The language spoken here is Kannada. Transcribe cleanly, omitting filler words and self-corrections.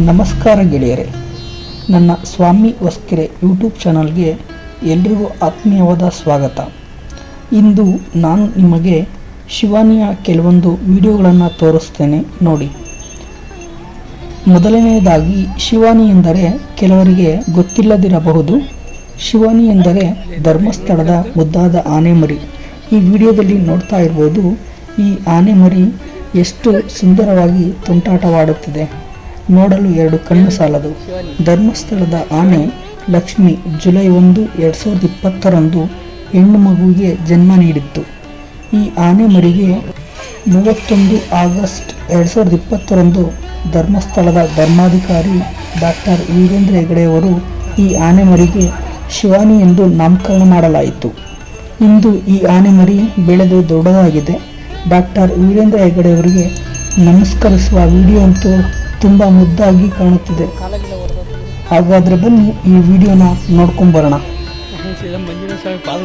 ನಮಸ್ಕಾರ ಗೆಳೆಯರೆ, ನನ್ನ ಸ್ವಾಮಿ ಹೊಸಕೆರೆ ಯೂಟ್ಯೂಬ್ ಚಾನಲ್ಗೆ ಎಲ್ರಿಗೂ ಆತ್ಮೀಯವಾದ ಸ್ವಾಗತ. ಇಂದು ನಾನು ನಿಮಗೆ ಶಿವಾನಿಯ ಕೆಲವೊಂದು ವಿಡಿಯೋಗಳನ್ನು ತೋರಿಸ್ತೇನೆ ನೋಡಿ. ಮೊದಲನೆಯದಾಗಿ ಶಿವಾನಿ ಎಂದರೆ ಕೆಲವರಿಗೆ ಗೊತ್ತಿಲ್ಲದಿರಬಹುದು. ಶಿವಾನಿ ಎಂದರೆ ಧರ್ಮಸ್ಥಳದ ಮುದ್ದಾದ ಆನೆ ಮರಿ. ಈ ವಿಡಿಯೋದಲ್ಲಿ ನೋಡ್ತಾ ಇರ್ಬೋದು, ಈ ಆನೆ ಮರಿ ಎಷ್ಟು ಸುಂದರವಾಗಿ ತುಂಟಾಟವಾಡುತ್ತಿದೆ. ನೋಡಲು ಎರಡು ಕಣ್ಣು ಸಾಲದು. ಧರ್ಮಸ್ಥಳದ ಆನೆ ಲಕ್ಷ್ಮಿ ಜುಲೈ 1, 2020 ಹೆಣ್ಣು ಮಗುವಿಗೆ ಜನ್ಮ ನೀಡಿತ್ತು. ಈ ಆನೆ ಮರಿಗೆ 31 ಆಗಸ್ಟ್ 2020 ಧರ್ಮಸ್ಥಳದ ಧರ್ಮಾಧಿಕಾರಿ ಡಾಕ್ಟರ್ ವೀರೇಂದ್ರ ಹೆಗಡೆಯವರು ಈ ಆನೆ ಮರಿಗೆ ಶಿವಾನಿ ಎಂದು ನಾಮಕರಣ ಮಾಡಲಾಯಿತು. ಇಂದು ಈ ಆನೆ ಮರಿ ಬೆಳೆದು ದೊಡ್ಡದಾಗಿದೆ. ಡಾಕ್ಟರ್ ವೀರೇಂದ್ರ ಹೆಗಡೆಯವರಿಗೆ ನಮಸ್ಕರಿಸುವ ವಿಡಿಯೋ ಅಂತೂ ತುಂಬ ಮುದ್ದಾಗಿ ಕಾಣುತ್ತಿದೆ. ಹಾಗಾದರೆ ಬನ್ನಿ ಈ ವಿಡಿಯೋನ ನೋಡ್ಕೊಂಬರೋಣ. ಮಂಜಿನ ಸ್ವಾಮಿ ಪಾದ